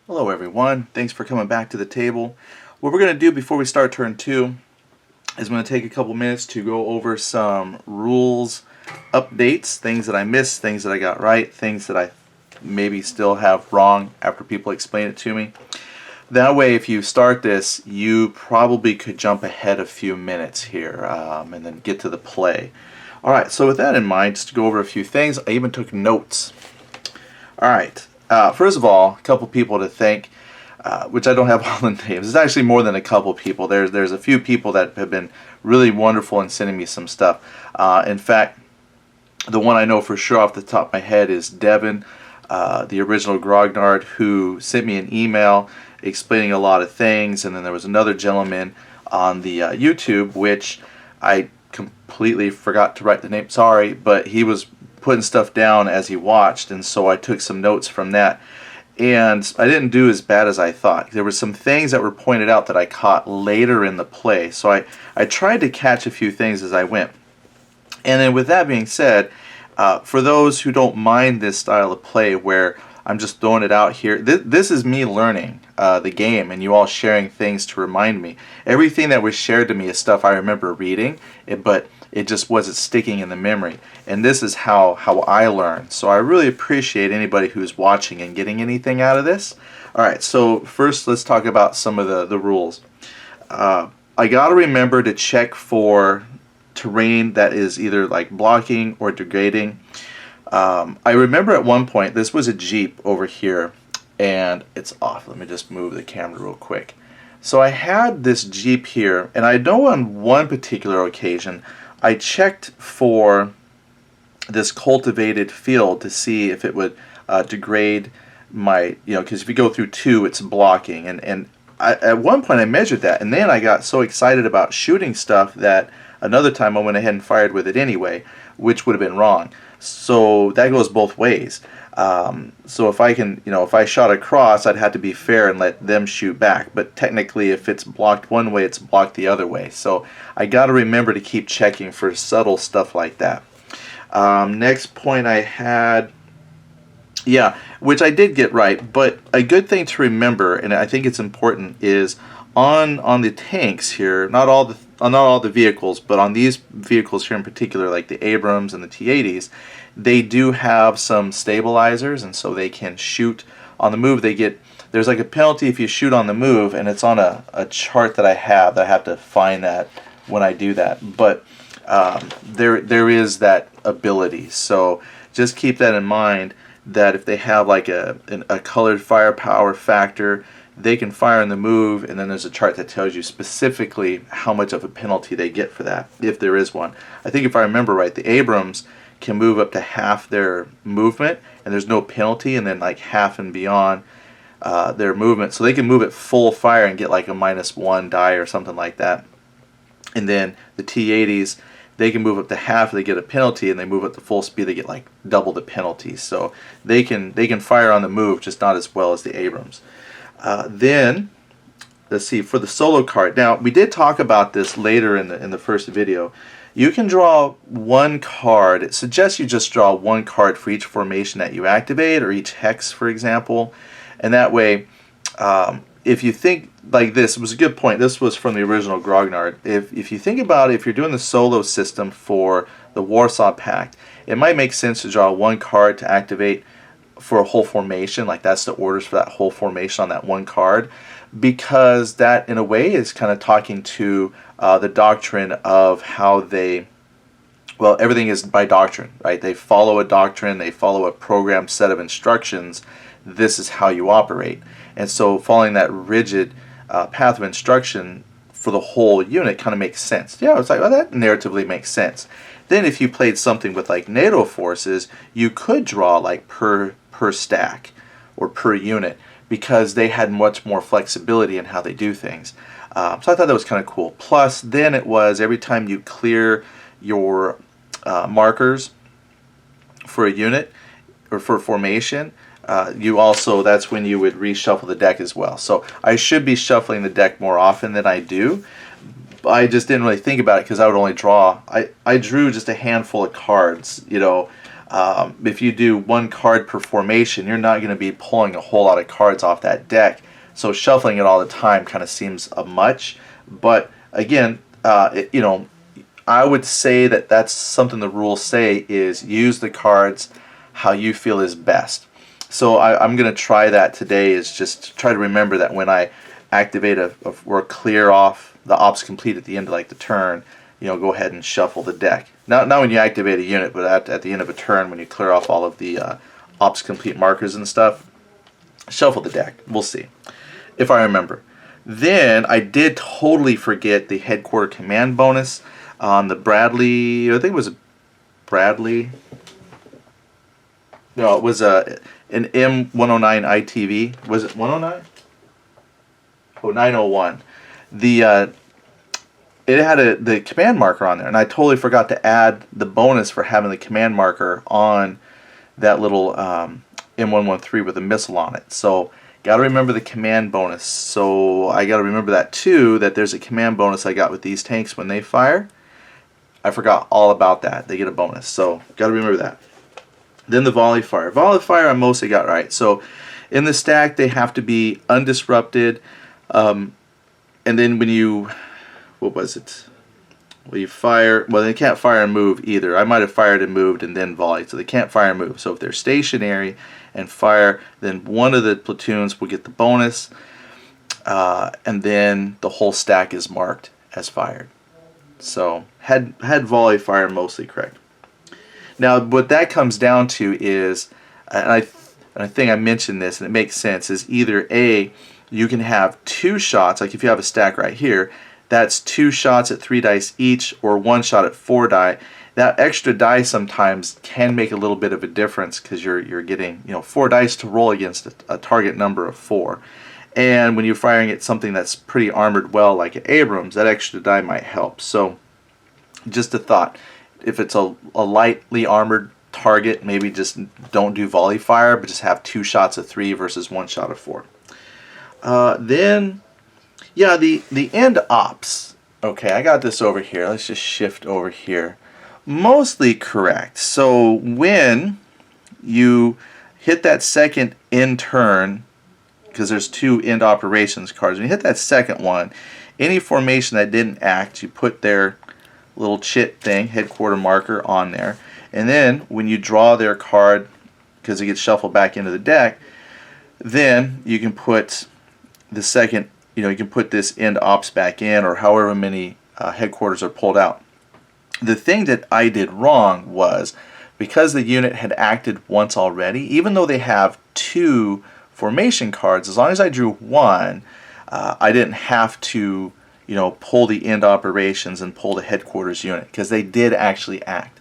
Hello everyone, thanks for coming back to the table. What we're going to do before we start turn 2 is I'm going to take a couple minutes to go over some rules updates, things that I missed, things that I got right, things that I maybe still have wrong after people explain it to me. That way if you start this, you probably could jump ahead a few minutes here and then get to the play. Alright, so with that in mind, just to go over a few things, I even took notes. Alright. First of all, a couple people to thank, which I don't have all the names. It's actually more than a couple people. There's a few people that have been really wonderful in sending me some stuff. In fact, the one I know for sure off the top of my head is Devin, the original Grognard, who sent me an email explaining a lot of things. And then there was another gentleman on the YouTube, which I completely forgot to write the name. Sorry, but he was putting stuff down as he watched, and so I took some notes from that. And I didn't do as bad as I thought. There were some things that were pointed out that I caught later in the play. So I tried to catch a few things as I went. And then with that being said, for those who don't mind this style of play where I'm just throwing it out here, this is me learning the game and you all sharing things to remind me. Everything that was shared to me is stuff I remember reading, but it just wasn't sticking in the memory. And this is how I learn. So I really appreciate anybody who's watching and getting anything out of this. Alright, so first let's talk about some of the rules. I gotta remember to check for terrain that is either like blocking or degrading. I remember at one point, this was a Jeep over here, and it's off. Let me just move the camera real quick. So I had this Jeep here, and I know on one particular occasion, I checked for this cultivated field to see if it would degrade my, because if you go through 2, it's blocking. And at one point I measured that, and then I got so excited about shooting stuff that another time I went ahead and fired with it anyway, which would have been wrong. So that goes both ways. So if I can, if I shot across, I'd have to be fair and let them shoot back. But technically, if it's blocked one way, it's blocked the other way. So I got to remember to keep checking for subtle stuff like that. Next point I had, which I did get right. But a good thing to remember, and I think it's important, is on the tanks here, not all the vehicles, but on these vehicles here in particular, like the Abrams and the T-80s, they do have some stabilizers, and so they can shoot on the move. There's like a penalty if you shoot on the move, and it's on a chart that I have to find that when I do that. But there is that ability, so just keep that in mind, that if they have like a colored firepower factor, they can fire in the move, and then there's a chart that tells you specifically how much of a penalty they get for that, if there is one. I think if I remember right, the Abrams can move up to half their movement, and there's no penalty, and then like half and beyond their movement. So they can move at full fire and get like a -1 die or something like that. And then the T-80s, they can move up to half, they get a penalty, and they move up to full speed, they get like double the penalty. So they can fire on the move, just not as well as the Abrams. Then, let's see, for the solo card. Now, we did talk about this later in the first video. You can draw one card. It suggests you just draw one card for each formation that you activate, or each hex, for example. And that way, if you think like this, it was a good point. This was from the original Grognard. If you think about it, if you're doing the solo system for the Warsaw Pact, it might make sense to draw one card to activate for a whole formation, like that's the orders for that whole formation on that one card, because that in a way is kind of talking to the doctrine of how everything is by doctrine, right? They follow a doctrine, they follow a programmed set of instructions. This is how you operate. And so following that rigid path of instruction for the whole unit kind of makes sense. Yeah, it's like, well, that narratively makes sense. Then if you played something with like NATO forces, you could draw like per stack or per unit, because they had much more flexibility in how they do things. So I thought that was kind of cool. Plus, then it was every time you clear your markers for a unit or for a formation, that's when you would reshuffle the deck as well. So I should be shuffling the deck more often than I do. I just didn't really think about it because I would only draw. I drew just a handful of cards, If you do one card per formation, you're not going to be pulling a whole lot of cards off that deck. So shuffling it all the time kind of seems a much. But again, you know, I would say that that's something the rules say is use the cards how you feel is best. So I'm going to try that today, is just try to remember that when I activate or clear off the ops complete at the end of like the turn, you know, go ahead and shuffle the deck. Not when you activate a unit, but at the end of a turn when you clear off all of the ops complete markers and stuff, shuffle the deck. We'll see if I remember. Then I did totally forget the headquarter command bonus on the Bradley. I think it was a Bradley. No, it was an M109 ITV. Was it 109? Oh, 901. It had the command marker on there, and I totally forgot to add the bonus for having the command marker on that little M113 with a missile on it. So got to remember the command bonus. So I got to remember that too, that there's a command bonus I got with these tanks when they fire. I forgot all about that. They get a bonus. So got to remember that. Then the volley fire. Volley fire I mostly got right. So in the stack they have to be undisrupted. And then when you, what was it? Well, you fire, well, they can't fire and move either. I might have fired and moved and then volleyed, so they can't fire and move. So if they're stationary and fire, then one of the platoons will get the bonus, and then the whole stack is marked as fired. So had volley fire mostly correct. Now what that comes down to is, and I think I mentioned this and it makes sense, is either A, you can have 2 shots, like if you have a stack right here, that's 2 shots at 3 dice each, or 1 shot at 4 die. That extra die sometimes can make a little bit of a difference because you're getting, you know, 4 dice to roll against a target number of 4. And when you're firing at something that's pretty armored well, like an Abrams, that extra die might help. So just a thought, if it's a lightly armored target, maybe just don't do volley fire, but just have 2 shots of 3 versus 1 shot of 4. Then, yeah, the end ops. Okay, I got this over here. Let's just shift over here. Mostly correct. So when you hit that second end turn, because there's 2 end operations cards, when you hit that second one, any formation that didn't act, you put their little chit thing, headquarter marker, on there. And then when you draw their card, because it gets shuffled back into the deck, then you can put the second, you know, you can put this end ops back in, or however many headquarters are pulled out. The thing that I did wrong was, because the unit had acted once already, even though they have 2 formation cards, as long as I drew 1, I didn't have to, you know, pull the end operations and pull the headquarters unit, because they did actually act.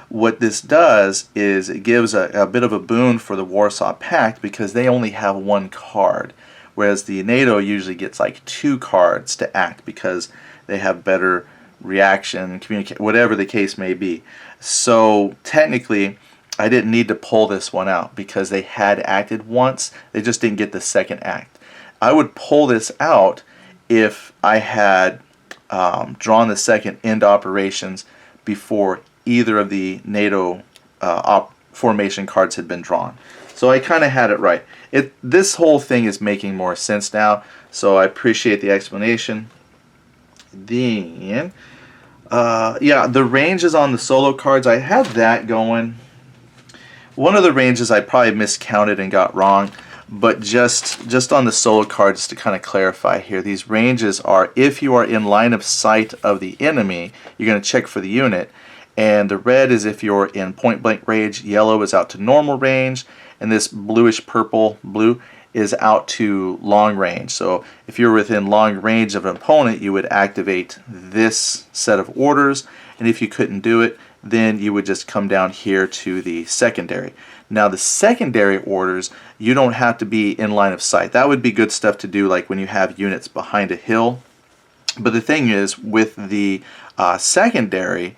What this does is it gives a bit of a boon for the Warsaw Pact, because they only have 1 card, whereas the NATO usually gets like 2 cards to act because they have better reaction, communicate, whatever the case may be. So technically I didn't need to pull this one out because they had acted once, they just didn't get the second act. I would pull this out if I had drawn the second end operations before either of the NATO formation cards had been drawn. So I kind of had it right. This whole thing is making more sense now, so I appreciate the explanation. Then, yeah, the ranges on the solo cards, I had that going. One of the ranges I probably miscounted and got wrong, but just on the solo cards to kind of clarify here, these ranges are if you are in line of sight of the enemy, you're going to check for the unit, and the red is if you're in point blank range, yellow is out to normal range, and this bluish purple blue is out to long range. So if you're within long range of an opponent, you would activate this set of orders, and if you couldn't do it, then you would just come down here to the secondary. Now the secondary orders, you don't have to be in line of sight. That would be good stuff to do like when you have units behind a hill. But the thing is, with the secondary,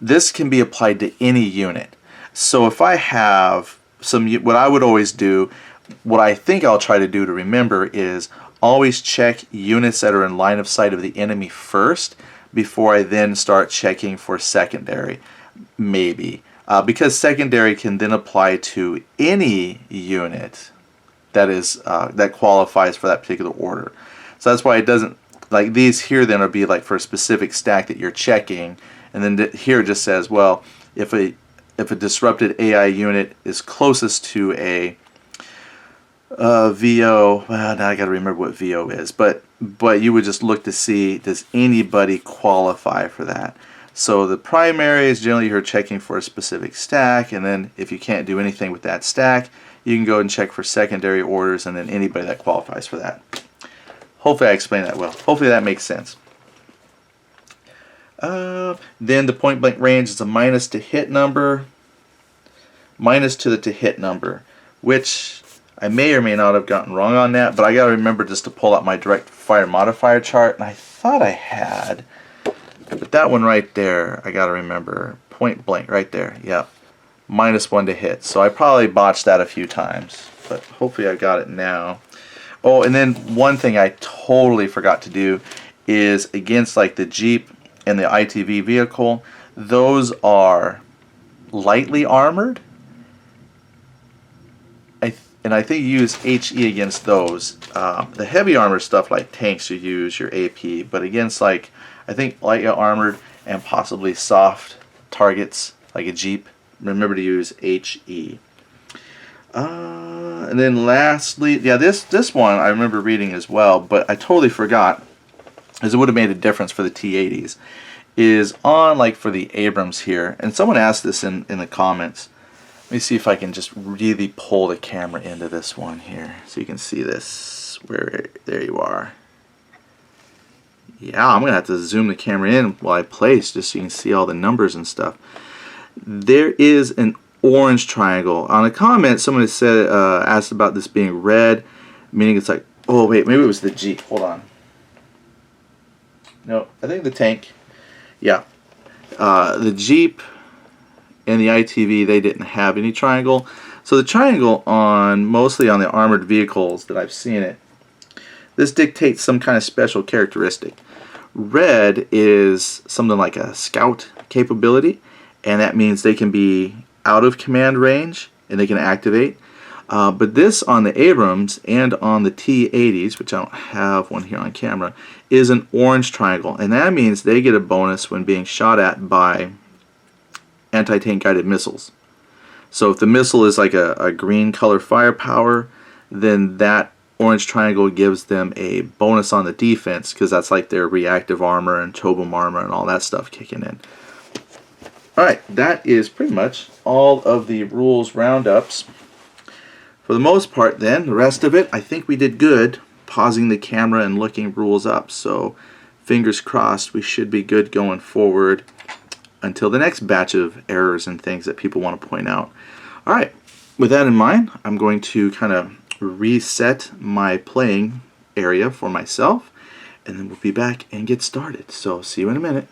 this can be applied to any unit. So if I have what I would always do, what I think I'll try to do to remember is always check units that are in line of sight of the enemy first before I then start checking for secondary, maybe. because secondary can then apply to any unit that is that qualifies for that particular order. So that's why it doesn't, like these here then would be like for a specific stack that you're checking, and then here it just says, well, if a disrupted AI unit is closest to a VO, well, now I got to remember what VO is, but you would just look to see, does anybody qualify for that? So the primary is generally you're checking for a specific stack, and then if you can't do anything with that stack, you can go and check for secondary orders, and then anybody that qualifies for that. Hopefully I explained that well. Hopefully that makes sense. Then the point blank range is a minus to hit number, minus to the to hit number, which I may or may not have gotten wrong on that, but I got to remember just to pull out my direct fire modifier chart, and I thought I had, but that one right there, I got to remember, point blank right there, yep, -1 to hit. So I probably botched that a few times, but hopefully I got it now. Oh, and then one thing I totally forgot to do is against like the Jeep and the ITV vehicle, those are lightly armored. And I think you use HE against those. The heavy armor stuff like tanks, you use your AP, but against like, I think light armored and possibly soft targets like a Jeep, remember to use HE. And then lastly, yeah, this one I remember reading as well, but I totally forgot, as it would have made a difference for the T-80s, is on like for the Abrams here, and someone asked this in the comments. Let me see if I can just really pull the camera into this one here so you can see this. There you are. Yeah, I'm gonna have to zoom the camera in while I place just so you can see all the numbers and stuff. There is an orange triangle. On a comment, someone said asked about this being red, meaning it's like, oh wait, maybe it was the Jeep. Hold on. No, I think the tank. Yeah, the Jeep and the ITV, they didn't have any triangle. So the triangle on mostly on the armored vehicles that I've seen it, this dictates some kind of special characteristic. Red is something like a scout capability, and that means they can be out of command range and they can activate. But this on the Abrams and on the T-80s, which I don't have one here on camera, is an orange triangle, and that means they get a bonus when being shot at by anti-tank guided missiles. So if the missile is like a green color firepower, then that orange triangle gives them a bonus on the defense, because that's like their reactive armor and Tobum armor and all that stuff kicking in. Alright, that is pretty much all of the rules roundups. For the most part then, the rest of it, I think we did good pausing the camera and looking rules up. So fingers crossed we should be good going forward until the next batch of errors and things that people want to point out. Alright, with that in mind, I'm going to kind of reset my playing area for myself, and then we'll be back and get started. So see you in a minute.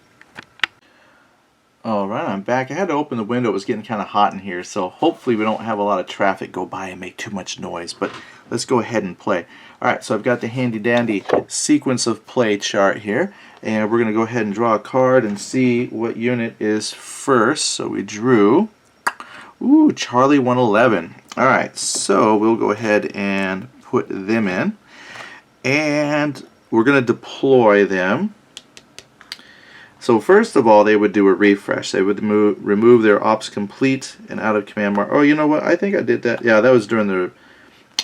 Alright, I'm back. I had to open the window. It was getting kind of hot in here, so hopefully we don't have a lot of traffic go by and make too much noise, but let's go ahead and play. Alright, so I've got the handy dandy sequence of play chart here, and we're going to go ahead and draw a card and see what unit is first. So we drew, ooh, Charlie 111. Alright, so we'll go ahead and put them in, and we're going to deploy them. So first of all, they would do a refresh. They would remove their ops complete and out of command mark. Oh, you know what? I think I did that. Yeah, that was during the...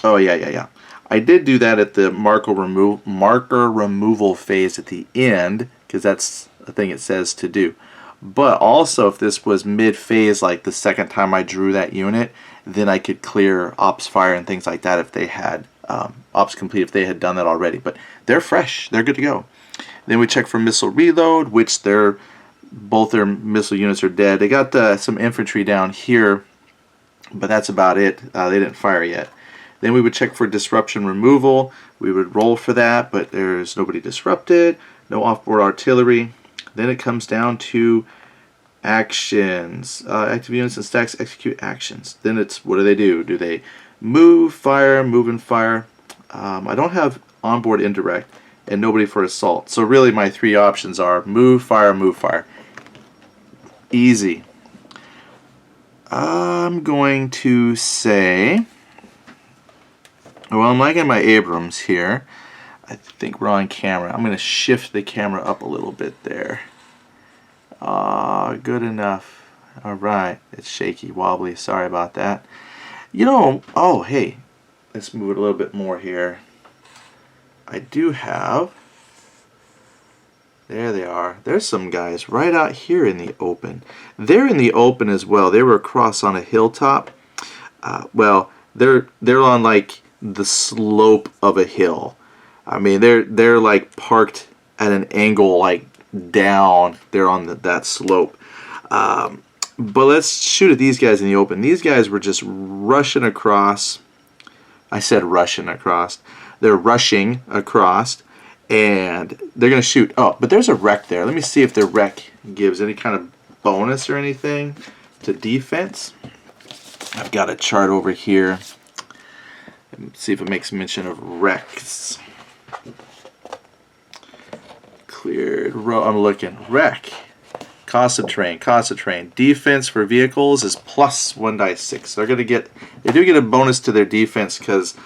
Oh, yeah. I did do that at the marker removal phase at the end, because that's the thing it says to do. But also, if this was mid-phase, like the second time I drew that unit, then I could clear ops fire and things like that if they had ops complete, if they had done that already. But they're fresh. They're good to go. Then we check for missile reload, which both their missile units are dead. They got some infantry down here, but that's about it. They didn't fire yet. Then we would check for disruption removal. We would roll for that, but there's nobody disrupted, no offboard artillery. Then it comes down to actions. Active units and stacks execute actions. Then it's, what do? Do they move, fire, move and fire? I don't have onboard indirect, and nobody for assault. So really my three options are move, fire, move, fire. Easy. I'm going to say, well, I'm liking my Abrams here. I think we're on camera. I'm going to shift the camera up a little bit there. Good enough. All right. It's shaky, wobbly. Sorry about that. You know, oh, hey, let's move it a little bit more here. I do have, there they are. There's some guys right out here in the open. They're in the open as well. They were across on a hilltop. Well, they're on like the slope of a hill. I mean, they're like parked at an angle like down. They're on that slope. But let's shoot at these guys in the open. These guys were just rushing across. I said rushing across. They're rushing across, and they're going to shoot. Oh, but there's a wreck there. Let me see if the wreck gives any kind of bonus or anything to defense. I've got a chart over here. Let's see if it makes mention of wrecks. Cleared row. I'm looking. Wreck. Cost of train. Defense for vehicles is plus 1 dice 6. They're going to get. They do get a bonus to their defense because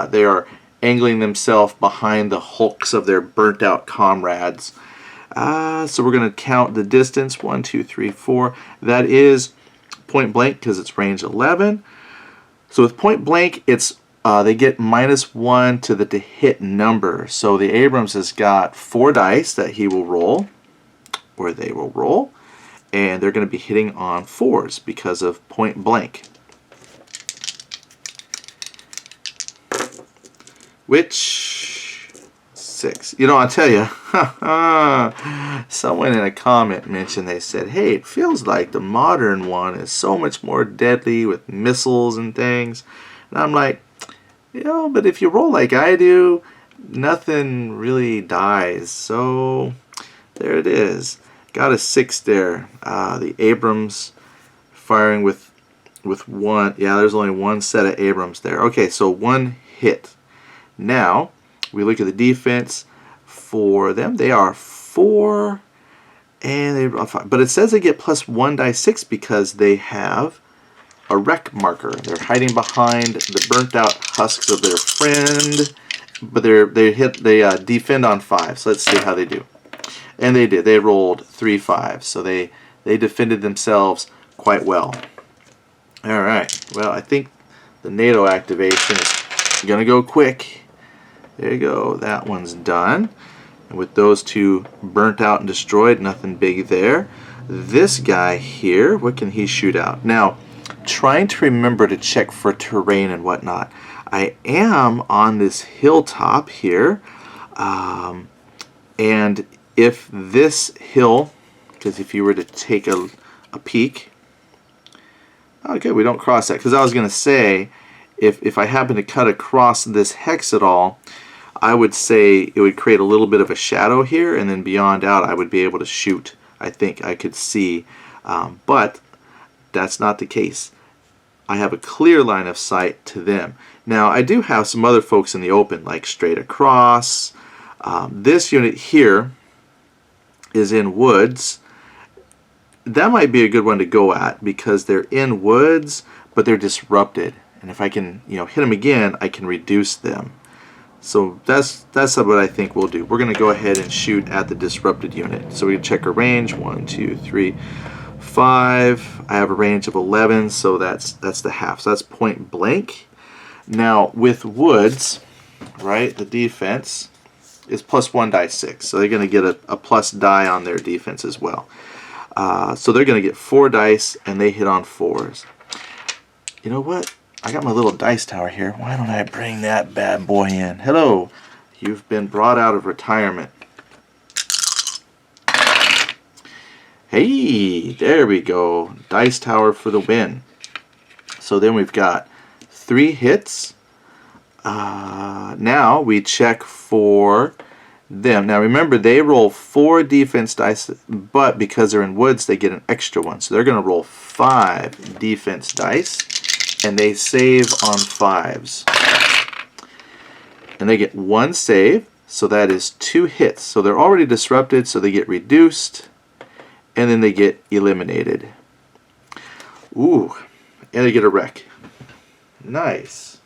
they are angling themselves behind the hulks of their burnt out comrades. So we're going to count the distance. 1, 2, 3, 4. That is point blank because it's range 11. So with point blank, it's they get -1 to the to hit number. So the Abrams has got 4 dice that he will roll, or they will roll, and they're going to be hitting on 4s because of point blank. Which 6. You know, I'll tell you, someone in a comment mentioned, they said, hey, it feels like the modern one is so much more deadly with missiles and things. And I'm like, you know, but if you roll like I do, nothing really dies. So there it is. Got a 6 there. The Abrams firing with 1. Yeah, there's only 1 set of Abrams there. Okay, so 1 hit. Now, we look at the defense for them. They are 4, and they are 5. But it says they get plus 1 dice 6 because they have a wreck marker. They're hiding behind the burnt out husks of their friend, but they defend on 5. So let's see how they do. And they did. They rolled 3 5s, so they defended themselves quite well. All right. Well, I think the NATO activation is going to go quick. There you go. That one's done. And with those 2 burnt out and destroyed, nothing big there. This guy here, what can he shoot out? Now, trying to remember to check for terrain and whatnot. I am on this hilltop here, and if this hill, because if you were to take a peek, okay, we don't cross that, because I was going to say, if I happen to cut across this hex at all, I would say it would create a little bit of a shadow here, and then beyond out I would be able to shoot. I think I could see, but that's not the case. I have a clear line of sight to them. Now, I do have some other folks in the open, like straight across. This unit here is in woods. That might be a good one to go at because they're in woods, but they're disrupted. And if I can, hit them again, I can reduce them. So that's what I think we'll do. We're going to go ahead and shoot at the disrupted unit. So we can check our range. 1, 2, 3, 5. I have a range of 11, so that's the half. So that's point blank. Now with woods, right, the defense is plus 1 dice 6. So they're going to get a plus die on their defense as well. So they're going to get 4 dice, and they hit on 4s. You know what? I got my little dice tower here. Why don't I bring that bad boy in? Hello. You've been brought out of retirement. Hey, there we go. Dice tower for the win. So then we've got 3 hits. Now we check for them. Now remember, they roll 4 defense dice, but because they're in woods, they get an extra one. So they're going to roll 5 defense dice, and they save on 5s. And they get 1 save, so that is 2 hits. So they're already disrupted, so they get reduced, and then they get eliminated. Ooh, And I get a wreck. Nice.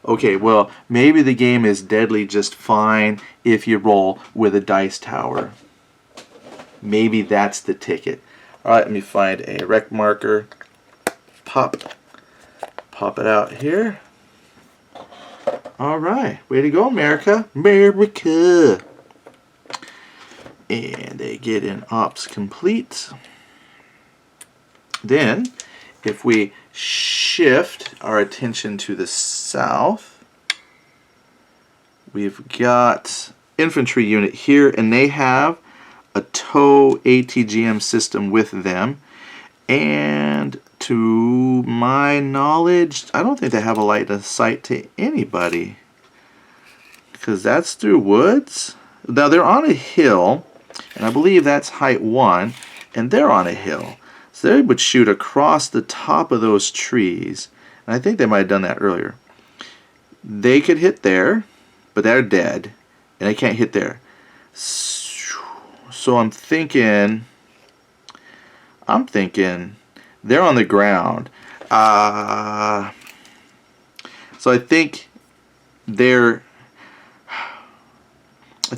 Okay, well, maybe the game is deadly just fine if you roll with a dice tower. Maybe that's the ticket. Alright, let me find a wreck marker. Pop it out here. Alright, way to go, America. America. And they get in ops complete. Then, if we shift our attention to the south, we've got infantry unit here, and they have a TOW ATGM system with them. And to my knowledge, I don't think they have a line of sight to anybody, because that's through woods. Now they're on a hill, and I believe that's height 1, and they're on a hill. So they would shoot across the top of those trees, and I think they might have done that earlier. They could hit there, but they're dead, and they can't hit there. So I'm thinking they're on the ground. So I think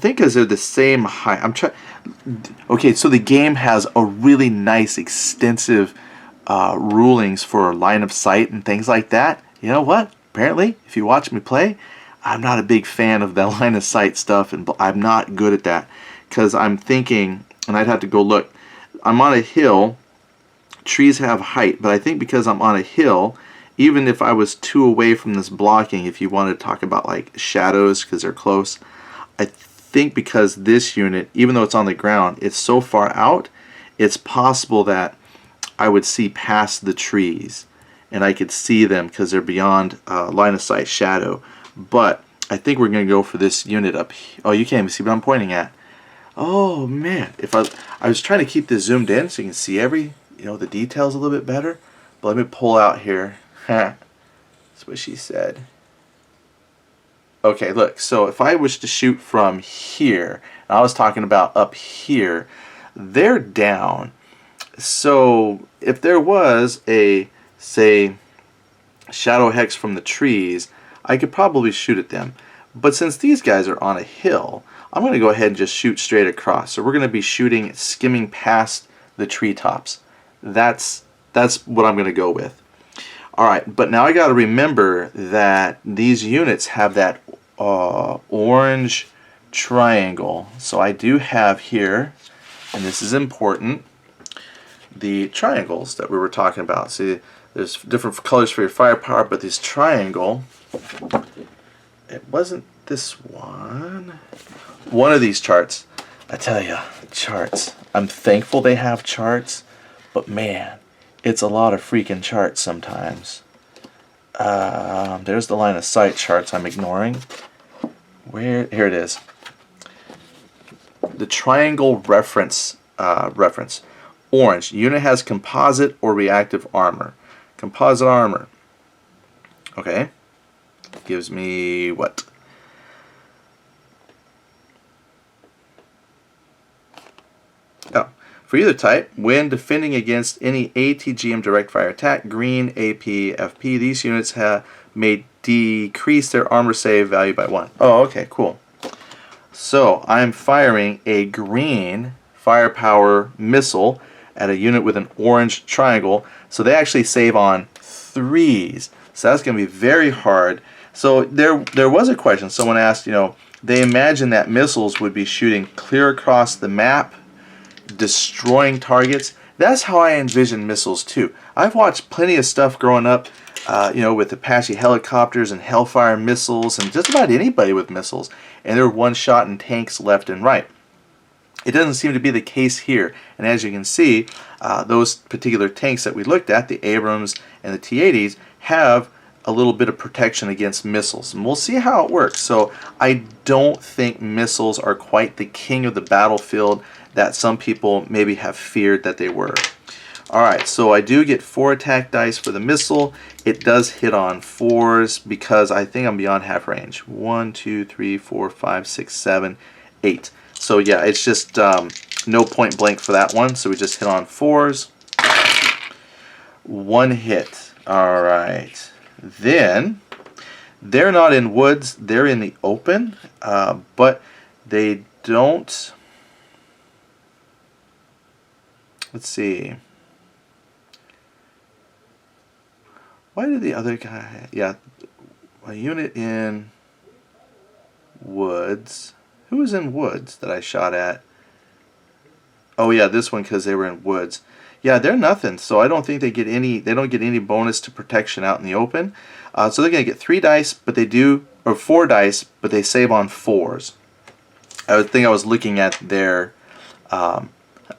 because they're the same height. Okay, so the game has a really nice, extensive rulings for line of sight and things like that. You know what? Apparently, if you watch me play, I'm not a big fan of that line of sight stuff, and I'm not good at that, because I'm thinking, and I'd have to go look. I'm on a hill. Trees have height, but I think because I'm on a hill, even if I was 2 away from this blocking, if you wanted to talk about like shadows because they're close, I think because this unit, even though it's on the ground, it's so far out, it's possible that I would see past the trees and I could see them because they're beyond line of sight shadow. But I think we're going to go for this unit up here. Oh, you can't even see what I'm pointing at. Oh man, if I was trying to keep this zoomed in so you can see the details a little bit better. But let me pull out here. That's what she said. Okay, look, so if I wish to shoot from here, and I was talking about up here, they're down. So if there was a, say, shadow hex from the trees, I could probably shoot at them. But since these guys are on a hill, I'm going to go ahead and just shoot straight across. So we're going to be shooting, skimming past the treetops. That's what I'm going to go with. Alright, but now I got to remember that these units have that orange triangle. So I do have here, and this is important, the triangles that we were talking about. See, there's different colors for your firepower, but this triangle, it wasn't this one. One of these charts, I tell you, charts. I'm thankful they have charts, but man, it's a lot of freaking charts sometimes. There's the line of sight charts I'm ignoring. Here it is. The triangle reference. Orange. Unit has composite or reactive armor. Composite armor. Okay. Gives me what? Oh. For either type, when defending against any ATGM direct fire attack, green, AP, FP, these units may decrease their armor save value by 1. Oh, okay, cool. So I'm firing a green firepower missile at a unit with an orange triangle. So they actually save on 3s. So that's going to be very hard. So there was a question. Someone asked, they imagine that missiles would be shooting clear across the map, destroying targets. That's how I envision missiles too. I've watched plenty of stuff growing up, with Apache helicopters and Hellfire missiles and just about anybody with missiles, and they're one-shotting tanks left and right. It doesn't seem to be the case here, and as you can see, those particular tanks that we looked at, the Abrams and the T-80s, have a little bit of protection against missiles, and we'll see how it works. So I don't think missiles are quite the king of the battlefield that some people maybe have feared that they were. Alright, so I do get 4 attack dice for the missile. It does hit on 4s because I think I'm beyond half range. 1, 2, 3, 4, 5, 6, 7, 8. So yeah, it's just no point blank for that one, so we just hit on 4s. 1 hit. Alright. Then, they're not in woods, they're in the open, but they don't... Let's see. Why did the other guy... Yeah, a unit in woods. Who was in woods that I shot at? Oh yeah, this one, because they were in woods. Yeah, they're nothing, so I don't think they get any. They don't get any bonus to protection out in the open. So they're gonna get 3 dice, but they do, or 4 dice, but they save on 4s. I would think I was looking at their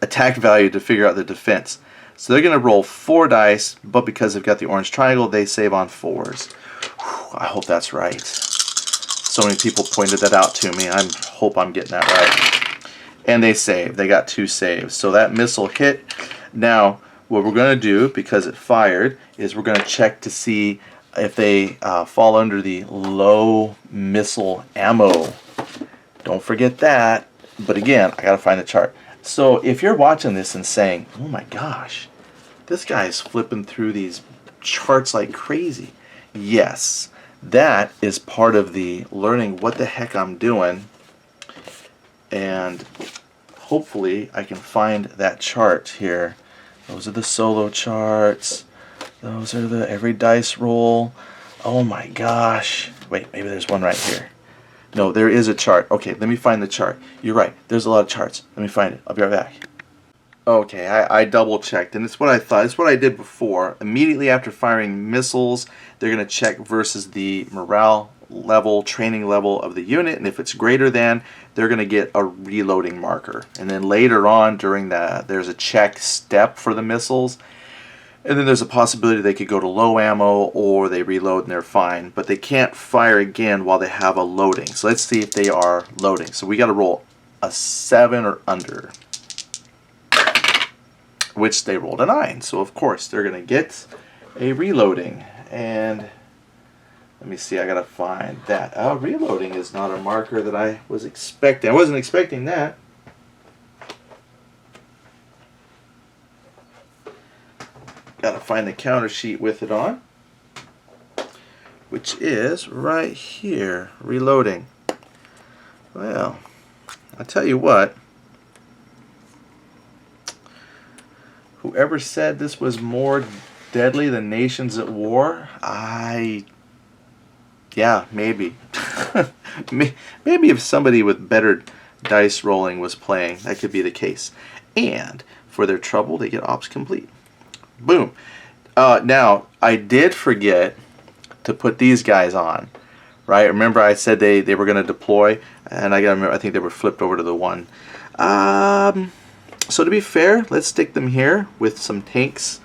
attack value to figure out the defense. So they're gonna roll 4 dice, but because they've got the orange triangle, they save on 4s. Whew, I hope that's right. So many people pointed that out to me. I hope I'm getting that right. And they save. They got 2 saves. So that missile hit. Now, what we're going to do, because it fired, is we're going to check to see if they fall under the low missile ammo. Don't forget that. But again, I got to find the chart. So if you're watching this and saying, oh my gosh, this guy's flipping through these charts like crazy. Yes, that is part of the learning what the heck I'm doing. And hopefully I can find that chart here. Those are the solo charts. Those are the every dice roll. Oh my gosh. Wait, maybe there's one right here. No, there is a chart. Okay, let me find the chart. You're right. There's a lot of charts. Let me find it. I'll be right back. Okay, I double checked, and it's what I thought. It's what I did before. Immediately after firing missiles, they're going to check versus the morale level, training level of the unit, and if it's greater than, they're going to get a reloading marker. And then later on during there's a check step for the missiles, and then there's a possibility they could go to low ammo or they reload and they're fine, but they can't fire again while they have a loading. So let's see if they are loading. So we got to roll a 7 or under, which they rolled a 9. So of course they're going to get a reloading. And let me see, I gotta find that. Reloading is not a marker that I was expecting. I wasn't expecting that. Gotta find the counter sheet with it on, which is right here. Reloading. Well, I'll tell you what. Whoever said this was more deadly than Nations at War, yeah, maybe. Maybe if somebody with better dice rolling was playing, that could be the case. And for their trouble, they get ops complete. Boom. Now, I did forget to put these guys on, right? Remember I said they were going to deploy, and I gotta remember, I think they were flipped over to the 1. So to be fair, let's stick them here with some tanks.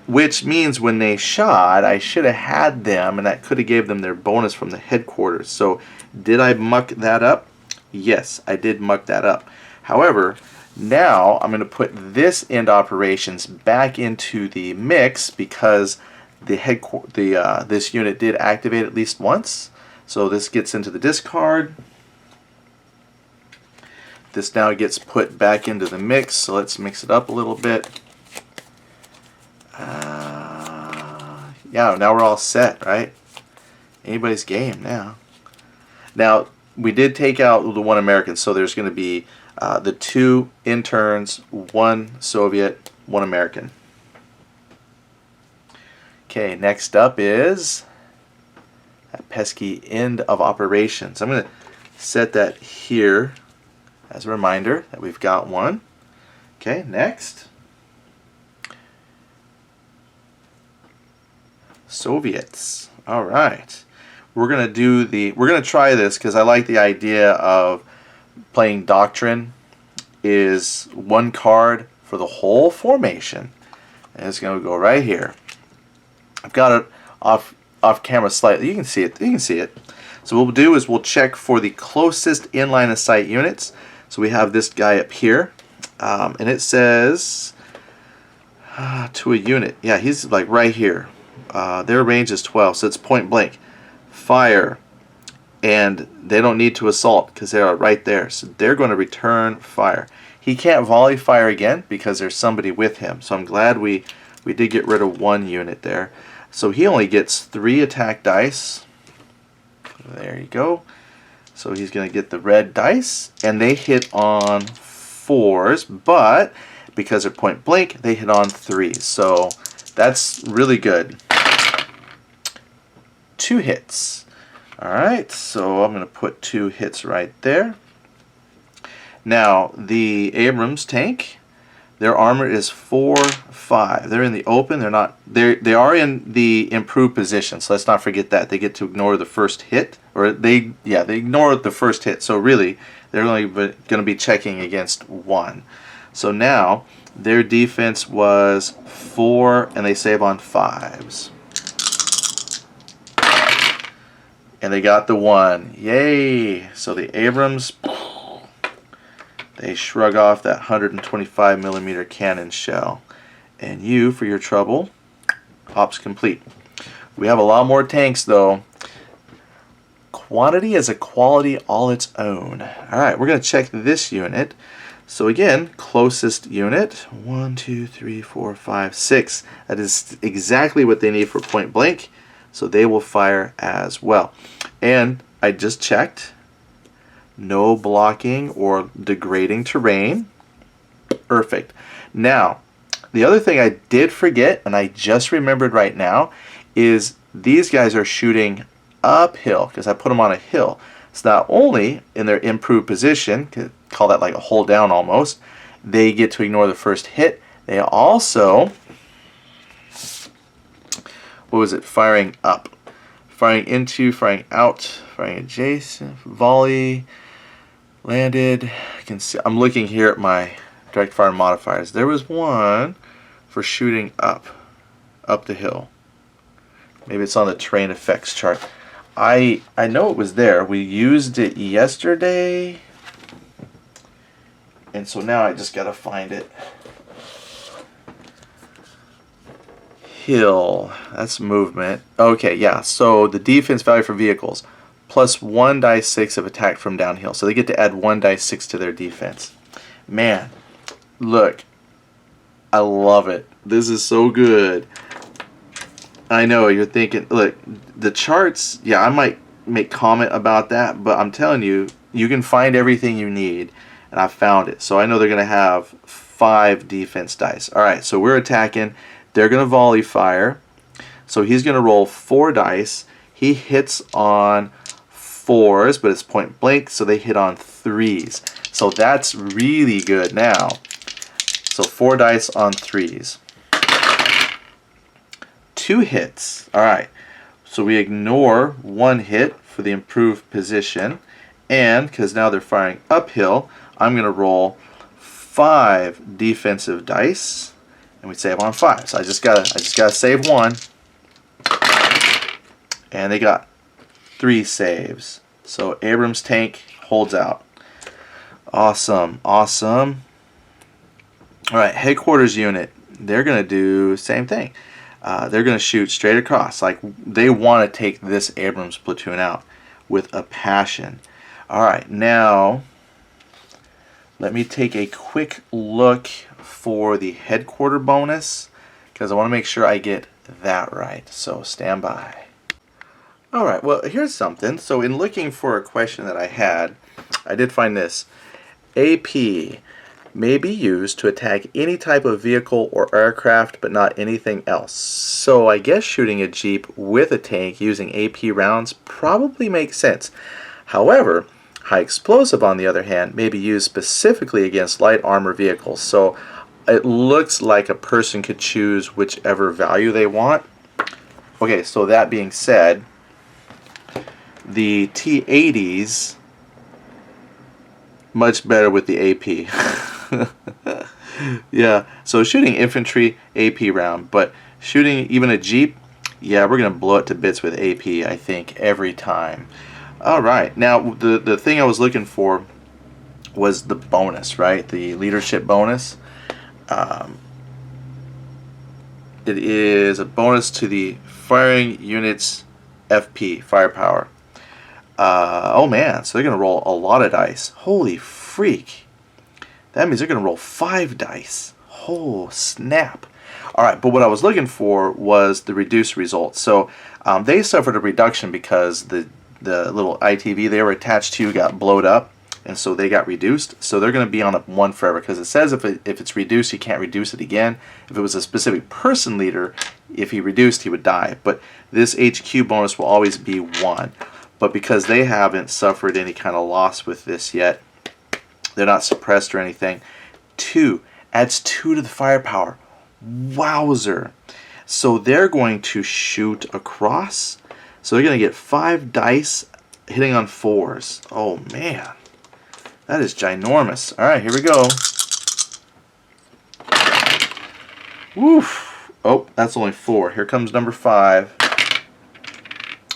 Which means when they shot, I should have had them, and that could have gave them their bonus from the headquarters. So did I muck that up? Yes, I did muck that up. However, now I'm going to put this end operations back into the mix because this unit did activate at least once. So this gets into the discard. This now gets put back into the mix. So let's mix it up a little bit. Yeah, now we're all set, right? Anybody's game now. Now, we did take out the 1 American, so there's going to be the 2 interns, 1 Soviet, 1 American. Okay, next up is that pesky end of operations. I'm going to set that here as a reminder that we've got one. Okay, next. Soviets. All right. We're going to try this because I like the idea of playing Doctrine is 1 card for the whole formation. And it's going to go right here. I've got it off camera slightly. You can see it. You can see it. So what we'll do is we'll check for the closest in line of sight units. So we have this guy up here. And it says to a unit. Yeah, he's like right here. Their range is 12, so it's point blank. Fire, and they don't need to assault because they are right there. So they're going to return fire. He can't volley fire again because there's somebody with him. So I'm glad we We did get rid of 1 unit there. So he only gets 3 attack dice. There you go. So he's going to get the red dice, and they hit on 4s, but because they're point blank, they hit on 3s. So that's really good. 2 hits. Alright, so I'm going to put 2 hits right there. Now, the Abrams tank, their armor is 4/5. They're in the open. They are in the improved position. So let's not forget that. They get to ignore the first hit, or they ignore the first hit. So really, they're only going to be checking against 1. So now their defense was 4, and they save on 5s. And they got the 1. Yay! So the Abrams, they shrug off that 125mm cannon shell. And you, for your trouble, ops complete. We have a lot more tanks, though. Quantity is a quality all its own. Alright, we're going to check this unit. So again, closest unit, 1, 2, 3, 4, 5, 6. That is exactly what they need for point blank. So they will fire as well. And I just checked. No blocking or degrading terrain. Perfect. Now, the other thing I did forget, and I just remembered right now, is these guys are shooting uphill because I put them on a hill. So not only in their improved position, call that like a hold down almost, they get to ignore the first hit. They also, what was it, firing up. Firing into, firing out, firing adjacent, volley, landed. I can see, I'm looking here at my direct fire modifiers. There was one for shooting up the hill. Maybe it's on the terrain effects chart. I know it was there. We used it yesterday. And so now I just gotta find it. Hill, that's movement. Okay, yeah, so the defense value for vehicles, plus 1 die 6 of attack from downhill. So they get to add 1 die 6 to their defense. Man, look, I love it. This is so good. I know, you're thinking, look, the charts, yeah, I might make comment about that, but I'm telling you, you can find everything you need, and I found it. So I know they're going to have 5 defense dice. Alright, so we're attacking. They're going to volley fire. So he's going to roll 4 dice. He hits on 4s, but it's point blank, so they hit on 3s. So that's really good now. So 4 dice on 3s. 2 hits. Alright, so we ignore 1 hit for the improved position. And because now they're firing uphill, I'm going to roll 5 defensive dice. And we save on 5. So I just gotta save 1. And they got 3 saves. So Abrams tank holds out. Awesome, awesome. Alright, headquarters unit. They're gonna do the same thing. They're gonna shoot straight across. Like, they want to take this Abrams platoon out with a passion. Alright, now let me take a quick look for the headquarter bonus, because I want to make sure I get that right. So stand by. Alright, well, here's something. So in looking for a question that I had, I did find this. AP may be used to attack any type of vehicle or aircraft, but not anything else. So I guess shooting a Jeep with a tank using AP rounds probably makes sense. However, high explosive, on the other hand, may be used specifically against light armor vehicles. So it looks like a person could choose whichever value they want. Okay, so that being said, the T-80s, much better with the AP. Yeah, so shooting infantry, AP round, but shooting even a Jeep, yeah, we're going to blow it to bits with AP, I think, every time. Alright, now the thing I was looking for was the bonus, right? The leadership bonus. It is a bonus to the firing unit's FP, firepower. Oh man, so they're going to roll a lot of dice. Holy freak. That means they're going to roll 5 dice. Oh, snap. All right, but what I was looking for was the reduced results. So they suffered a reduction because the little ITV they were attached to got blowed up, and so they got reduced. So they're going to be on a 1 forever, because it says if it's reduced, you can't reduce it again. If it was a specific person leader, if he reduced, he would die. But this HQ bonus will always be 1. But because they haven't suffered any kind of loss with this yet, they're not suppressed or anything. 2 adds 2 to the firepower. Wowzer. So they're going to shoot across. So they're going to get 5 dice hitting on 4s. Oh man, that is ginormous. All right, here we go. Woof. Oh, that's only 4. Here comes number 5.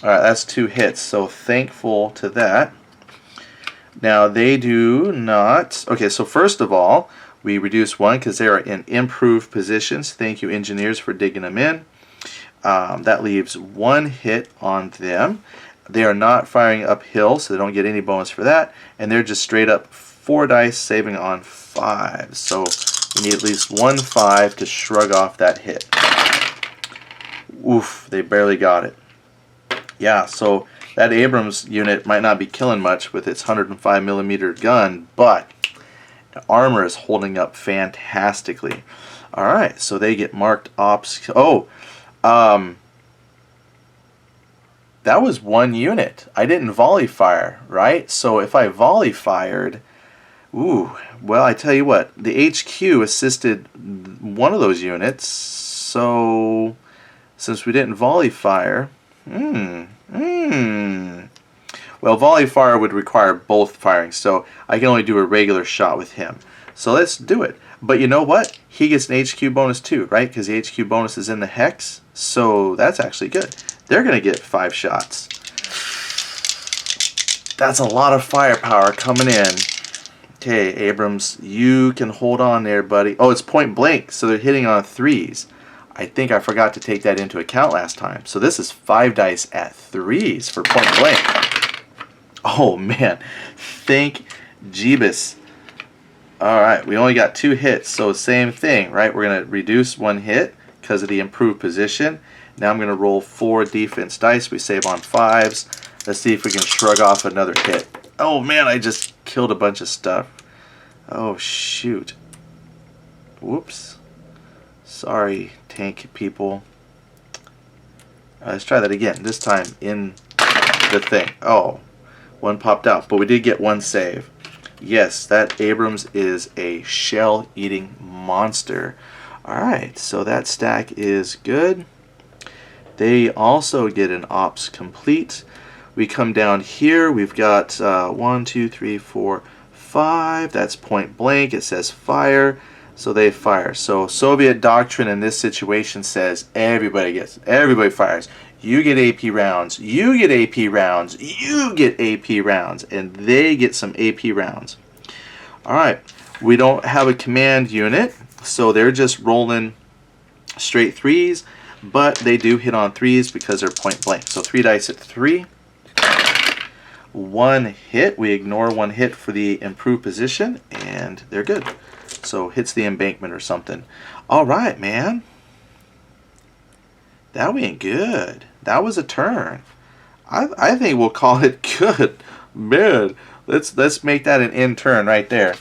All right, that's 2 hits. So thankful to that. Now they do not. Okay, so first of all, we reduce 1 because they are in improved positions. Thank you, engineers, for digging them in. That leaves 1 hit on them. They are not firing uphill, so they don't get any bonus for that. And they're just straight up 4 dice, saving on 5. So we need at least 1 5 to shrug off that hit. Oof, they barely got it. Yeah, so that Abrams unit might not be killing much with its 105mm gun, but the armor is holding up fantastically. Alright, so they get marked ops. Oh, that was 1 unit. I didn't volley fire, right? So if I volley fired, ooh, well, I tell you what, the HQ assisted one of those units, so since we didn't volley fire, well, volley fire would require both firing, so I can only do a regular shot with him. So let's do it. But you know what? He gets an HQ bonus too, right? Because the HQ bonus is in the hex, so that's actually good. They're going to get 5 shots. That's a lot of firepower coming in. Okay, Abrams, you can hold on there, buddy. Oh, it's point blank, so they're hitting on 3s. I think I forgot to take that into account last time. So this is 5 dice at 3s for point blank. Oh man, thank Jeebus. Alright, we only got 2 hits, so same thing, right? We're going to reduce 1 hit because of the improved position. Now I'm going to roll 4 defense dice. We save on 5s. Let's see if we can shrug off another hit. Oh man, I just killed a bunch of stuff. Oh shoot. Whoops. Sorry, tank people. Let's try that again. This time in the thing. Oh, 1 popped out, but we did get 1 save. Yes, that Abrams is a shell-eating monster. Alright, so that stack is good. They also get an ops complete. We come down here. We've got 1, 2, 3, 4, 5. That's point blank. It says fire. So they fire. So Soviet doctrine in this situation says everybody fires. You get AP rounds. You get AP rounds. You get AP rounds. And they get some AP rounds. Alright. We don't have a command unit. So they're just rolling straight 3s. But they do hit on 3s because they're point blank. So 3 dice at 3. 1 hit. We ignore 1 hit for the improved position. And they're good. So hits the embankment or something. Alright, man. That went good. That was a turn. I think we'll call it good. Man, let's make that an end turn right there.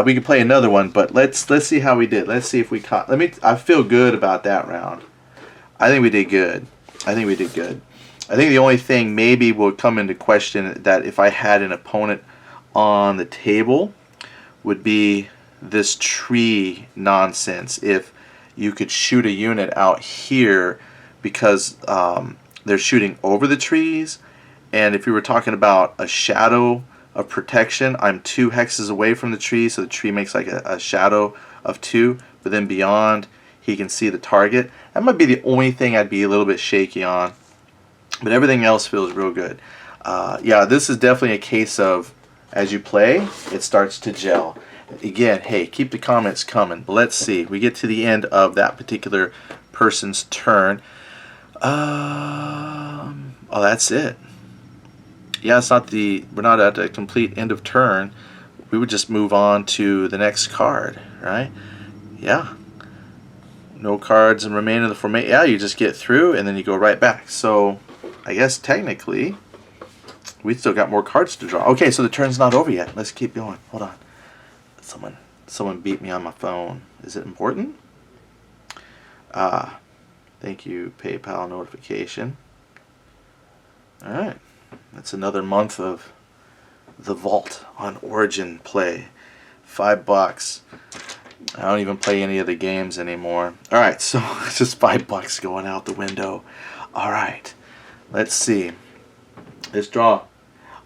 We can play another one, but let's see how we did. Let's see if we caught. I feel good about that round. I think we did good. I think the only thing maybe will come into question that if I had an opponent on the table would be this tree nonsense. If you could shoot a unit out here because they're shooting over the trees, and if you were talking about a shadow of protection, I'm 2 hexes away from the tree, so the tree makes like a shadow of 2, but then beyond he can see the target. That might be the only thing I'd be a little bit shaky on, but everything else feels real good. Yeah, this is definitely a case of as you play, it starts to gel. Again, hey, keep the comments coming. But let's see. We get to the end of that particular person's turn. Oh, that's it. Yeah, it's not we're not at a complete end of turn. We would just move on to the next card, right? Yeah. No cards and remain in the formation. Yeah, you just get through and then you go right back. So I guess technically we still got more cards to draw. Okay, so the turn's not over yet. Let's keep going. Hold on. Someone beat me on my phone. Is it important? Thank you, PayPal notification. Alright. That's another month of the Vault on Origin play. $5. I don't even play any of the games anymore. Alright, so it's just $5 going out the window. Alright. Let's see. Let's draw.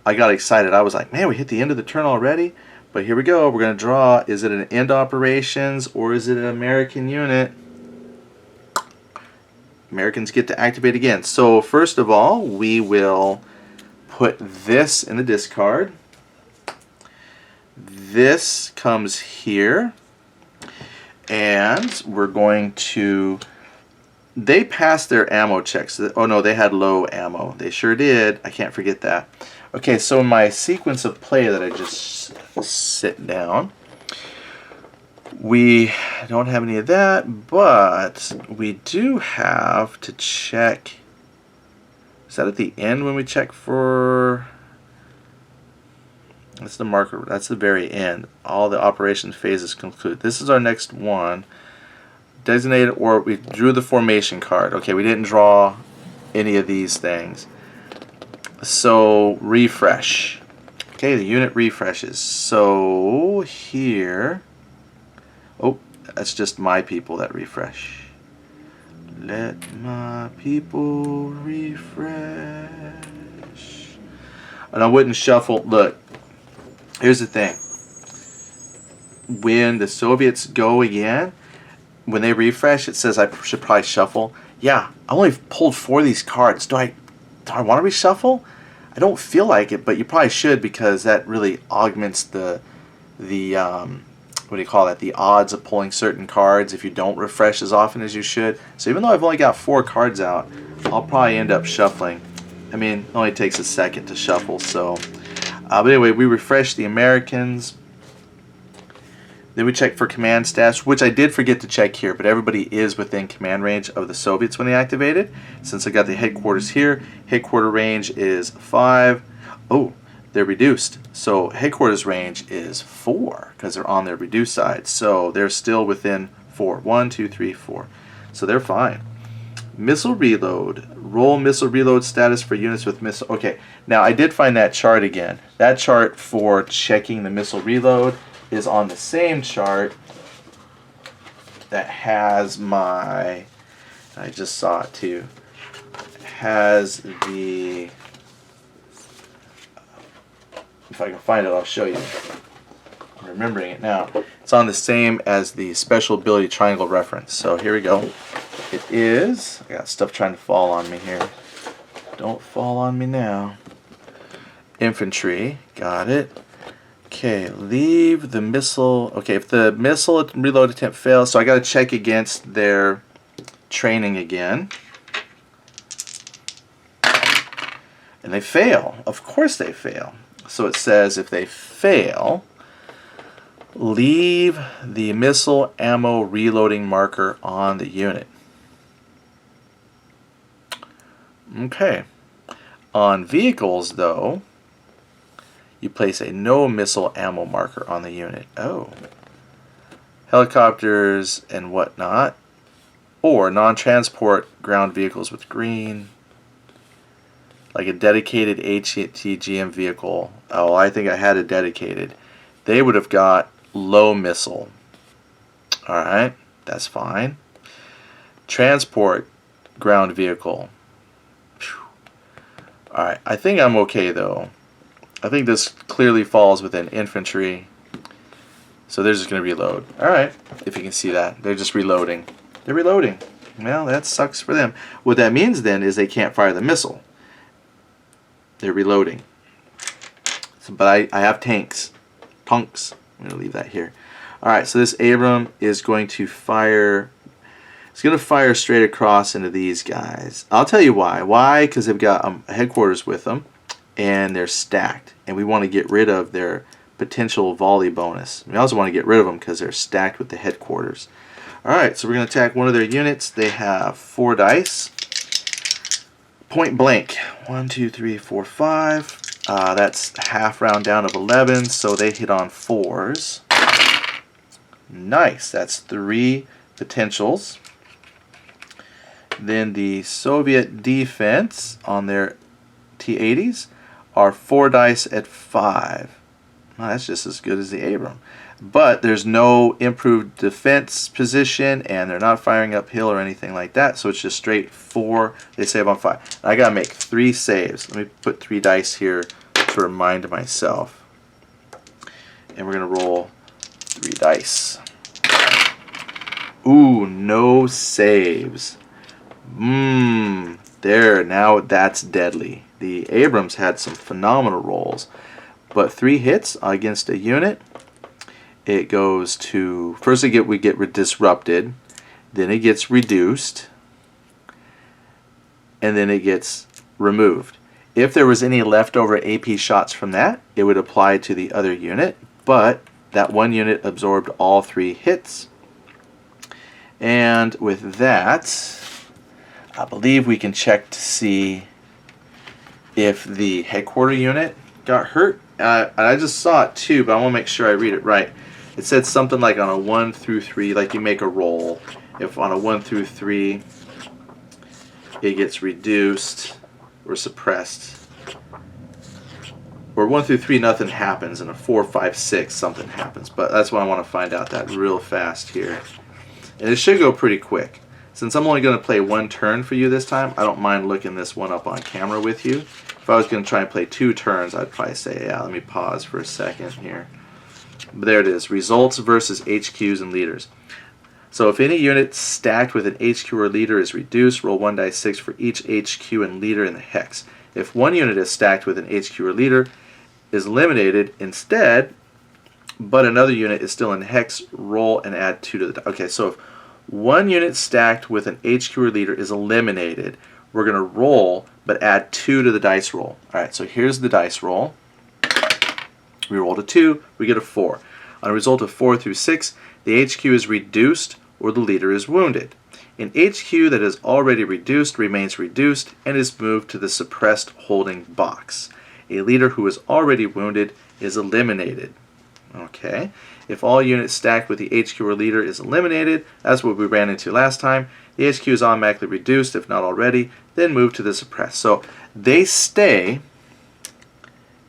I got excited. I was like, man, we hit the end of the turn already? But here we go. We're going to draw. Is it an end operations or is it an American unit? Americans get to activate again. So first of all, we will put this in the discard. This comes here. And we're going to... They passed their ammo checks. Oh no, they had low ammo. They sure did. I can't forget that. Okay, so in my sequence of play that I just sit down, we don't have any of that, but we do have to check. Is that at the end when we check for... That's the marker. That's the very end. All the operation phases conclude. This is our next one. Designated, or we drew the formation card. Okay, we didn't draw any of these things. So refresh. Okay, the unit refreshes. So here, oh, that's just my people that refresh. Let my people refresh. And I wouldn't shuffle. Look, here's the thing. When the Soviets go again, when they refresh, it says I should probably shuffle. Yeah, I only pulled 4 of these cards. Do I want to reshuffle? I don't feel like it, but you probably should, because that really augments the what do you call that? The odds of pulling certain cards if you don't refresh as often as you should. So even though I've only got 4 cards out, I'll probably end up shuffling. I mean, it only takes a second to shuffle. So, but anyway, we refresh the Americans. Then we check for command stats, which I did forget to check here, but everybody is within command range of the Soviets when they activated. Since I got the headquarters here, headquarter range is 5. Oh, they're reduced. So headquarters range is 4 because they're on their reduced side. So they're still within 4. 1, 2, 3, 4. So they're fine. Missile reload. Roll missile reload status for units with missile. Okay, now I did find that chart again. That chart for checking the missile reload is on the same chart that has my, I just saw it too, has the, if I can find it I'll show you. I'm remembering it now. It's on the same as the special ability triangle reference. So here we go. It is, I got stuff trying to fall on me here. Don't fall on me now. Infantry, got it. Okay, leave the missile. Okay, if the missile reload attempt fails, so I got to check against their training again. And they fail. Of course they fail. So it says if they fail, leave the missile ammo reloading marker on the unit. Okay. On vehicles, though, you place a no missile ammo marker on the unit. Oh. Helicopters and whatnot. Or non-transport ground vehicles with green. Like a dedicated HTGM vehicle. Oh, I think I had a dedicated. They would have got low missile. Alright, that's fine. Transport ground vehicle. Alright, I think I'm okay though. I think this clearly falls within infantry. So they're just going to reload. Alright, if you can see that. They're just reloading. They're reloading. Well, that sucks for them. What that means then is they can't fire the missile. They're reloading. So, but I have tanks. Punks. I'm going to leave that here. Alright, so this Abram is going to fire... It's going to fire straight across into these guys. I'll tell you why. Why? Because they've got a headquarters with them. And they're stacked, and we want to get rid of their potential volley bonus. We also want to get rid of them because they're stacked with the headquarters. Alright, so we're going to attack one of their units. They have 4 dice. Point blank. 1, 2, 3, 4, 5. That's half round down of 11, so they hit on 4s. Nice. That's 3 potentials. Then the Soviet defense on their T-80s are 4 dice at 5. Well, that's just as good as the Abram. But there's no improved defense position, and they're not firing uphill or anything like that, so it's just straight 4. They save on 5. I gotta make 3 saves. Let me put 3 dice here to remind myself. And we're gonna roll 3 dice. Ooh, no saves. There, now that's deadly. The Abrams had some phenomenal rolls, but 3 hits against a unit. It goes to, first we get disrupted, then it gets reduced, and then it gets removed. If there was any leftover AP shots from that, it would apply to the other unit, but that one unit absorbed all 3 hits. And with that, I believe we can check to see if the headquarter unit got hurt. I just saw it too, but I want to make sure I read it right. It said something like on a 1 through 3, like you make a roll. If on a 1 through 3 it gets reduced or suppressed, or 1 through 3 nothing happens, and a 4, 5, 6 something happens. But that's why I want to find out that real fast here. And it should go pretty quick. Since I'm only going to play 1 turn for you this time, I don't mind looking this one up on camera with you. If I was going to try and play 2 turns, I'd probably say, yeah, let me pause for a second here. But there it is, results versus HQs and leaders. So if any unit stacked with an HQ or leader is reduced, roll 1 dice 6 for each HQ and leader in the hex. If one unit is stacked with an HQ or leader, is eliminated instead, but another unit is still in hex, roll and add 2 to the die. Okay, so if one unit stacked with an HQ or leader is eliminated, we're going to roll, but add 2 to the dice roll. Alright, so here's the dice roll. We rolled a 2, we get a 4. On a result of 4 through 6, the HQ is reduced or the leader is wounded. An HQ that is already reduced remains reduced and is moved to the suppressed holding box. A leader who is already wounded is eliminated. Okay. If all units stacked with the HQ or leader is eliminated, that's what we ran into last time, the HQ is automatically reduced, if not already, then moved to the suppressed. So they stay,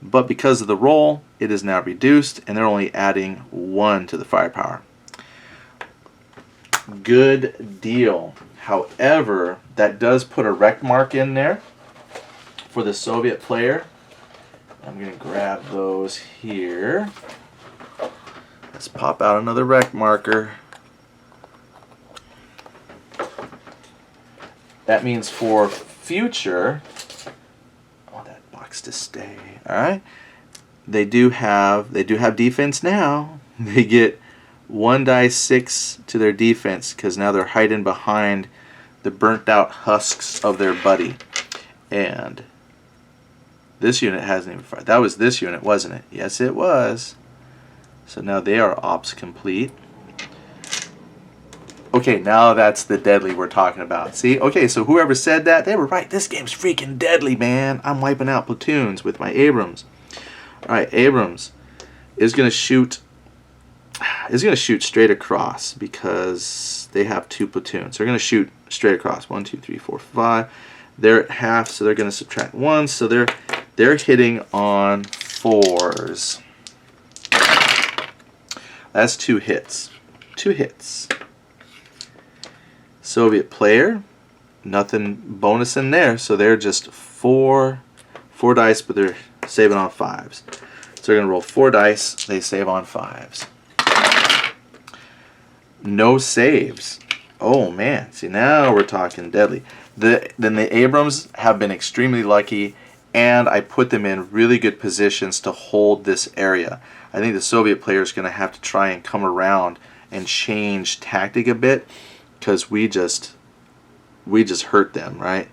but because of the roll, it is now reduced, and they're only adding 1 to the firepower. Good deal. However, that does put a wreck mark in there for the Soviet player. I'm going to grab those here. Let's pop out another wreck marker. That means for future, I want that box to stay. All right. They do have defense now. They get 1 dice 6 to their defense because now they're hiding behind the burnt out husks of their buddy. And this unit hasn't even fired. That was this unit, wasn't it? Yes, it was. So now they are ops complete. Okay, now that's the deadly we're talking about. See? Okay, so whoever said that, they were right. This game's freaking deadly, man. I'm wiping out platoons with my Abrams. Alright, Abrams is going to shoot straight across because they have 2 platoons. They're going to shoot straight across. 1, 2, 3, 4, 5. They're at half, so they're going to subtract 1. So they're hitting on 4s. That's 2 hits. 2 hits. Soviet player, nothing bonus in there, so they're just 4 dice, but they're saving on 5s. So they're going to roll 4 dice, they save on 5s. No saves. Oh man, see now we're talking deadly. Then the Abrams have been extremely lucky, and I put them in really good positions to hold this area. I think the Soviet player is going to have to try and come around and change tactic a bit because we just hurt them, right?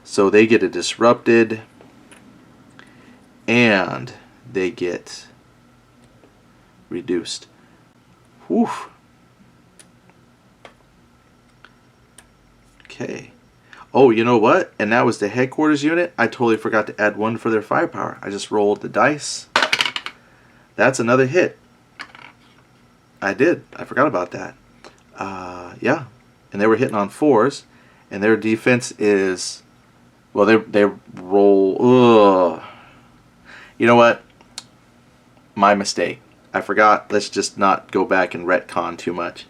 So they get a disrupted and they get reduced. Whew. Okay. Oh, you know what? And that was the headquarters unit. I totally forgot to add 1 for their firepower. I just rolled the dice. That's another hit. I did. I forgot about that. Yeah. And they were hitting on 4s. And their defense is... Well, they roll... Ugh. You know what? My mistake. I forgot. Let's just not go back and retcon too much.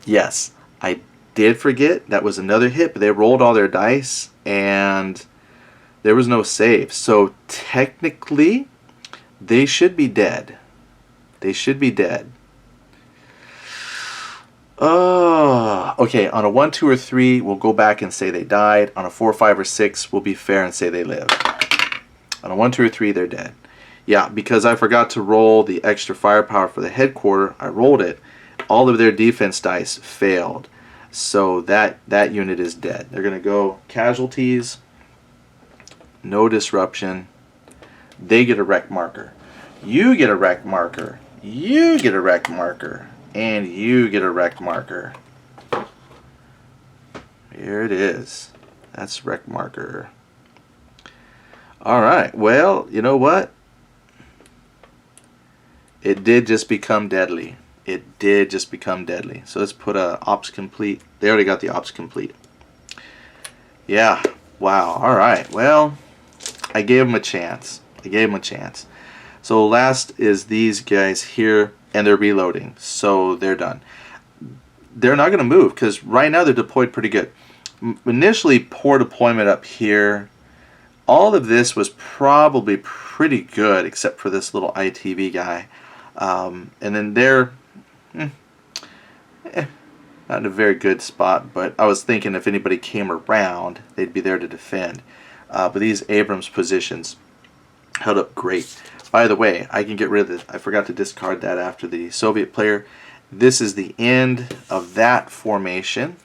Yes, I did forget. That was another hit, but they rolled all their dice, and there was no save. So technically, they should be dead. They should be dead. Oh, okay. On a 1, 2, or 3, we'll go back and say they died. On a 4, 5, or 6, we'll be fair and say they live. On a 1, 2, or 3, they're dead. Yeah, because I forgot to roll the extra firepower for the headquarter. I rolled it. All of their defense dice failed. So that unit is dead. They're going to go casualties. No disruption. They get a wreck marker. You get a wreck marker. You get a wreck marker. And you get a wreck marker. Here it is. That's wreck marker. Alright, well, you know what? It did just become deadly. It did just become deadly. So let's put a ops complete. They already got the ops complete. Yeah. Wow. Alright. Well, I gave them a chance. I gave them a chance. So last is these guys here, and they're reloading. So they're done. They're not going to move because right now they're deployed pretty good. Initially, poor deployment up here. All of this was probably pretty good except for this little ITV guy. And then they're not in a very good spot, but I was thinking if anybody came around, they'd be there to defend. But these Abrams positions held up great. By the way, I can get rid of this. I forgot to discard that after the Soviet player. This is the end of that formation.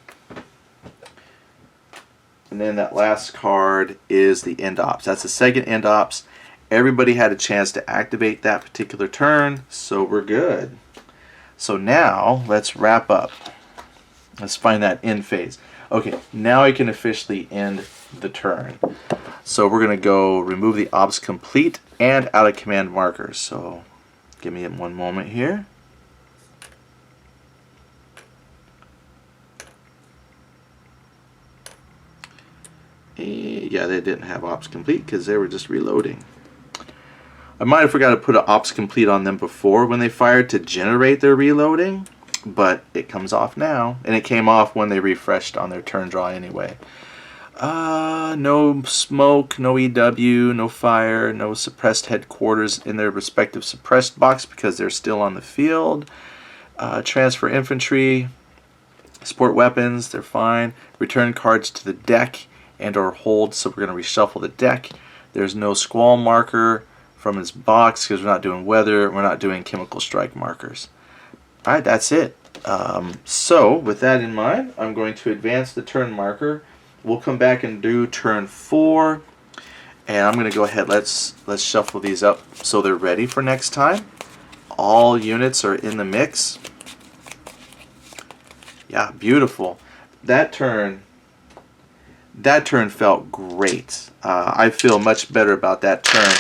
And then that last card is the end ops. That's the second end ops. Everybody had a chance to activate that particular turn, so we're good. So now, let's wrap up. Let's find that end phase. Okay, now I can officially end the turn. So we're going to go remove the ops complete and out of command markers. So give me one moment here. Yeah, they didn't have ops complete because they were just reloading. I might have forgot to put an ops complete on them before when they fired to generate their reloading, but it comes off now, and it came off when they refreshed on their turn draw anyway. No smoke, no EW, no fire, no suppressed headquarters in their respective suppressed box because they're still on the field. Transfer infantry, support weapons, they're fine. Return cards to the deck and or hold, so we're going to reshuffle the deck. There's no squall marker from his box because we're not doing weather, we're not doing chemical strike markers. Alright, that's it. So with that in mind, I'm going to advance the turn marker. We'll come back and do turn 4, and I'm going to go ahead, let's shuffle these up so they're ready for next time. All units are in the mix. Yeah, beautiful. That turn felt great. I feel much better about that turn.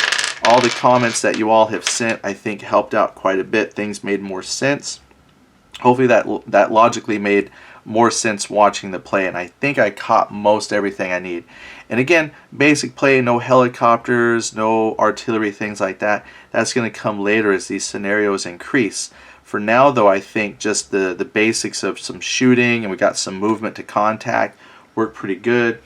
All the comments that you all have sent, I think, helped out quite a bit. Things made more sense. Hopefully that logically made more sense watching the play, and I think I caught most everything I need. And again, basic play, no helicopters, no artillery, things like that. That's going to come later as these scenarios increase. For now, though, I think just the basics of some shooting, and we got some movement to contact, worked pretty good.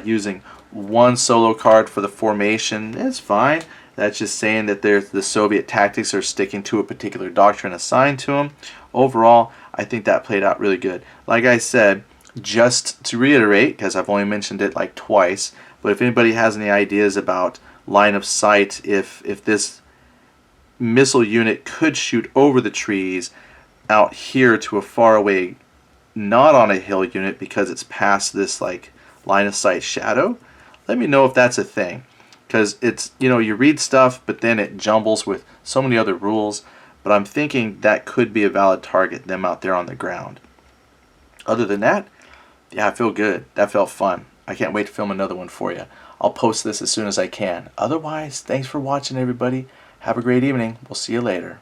Using one solo card for the formation, it's fine. That's just saying that the Soviet tactics are sticking to a particular doctrine assigned to them. Overall, I think that played out really good. Like I said, just to reiterate, because I've only mentioned it like twice, but if anybody has any ideas about line of sight, if this missile unit could shoot over the trees out here to a far away, not on a hill unit because it's past this like line of sight shadow, let me know if that's a thing. Because it's, you read stuff, but then it jumbles with so many other rules. But I'm thinking that could be a valid target, them out there on the ground. Other than that, Yeah, I feel good. That felt fun. I can't wait to film another one for you. I'll post this as soon as I can. Otherwise, thanks for watching, everybody. Have a great evening. We'll see you later.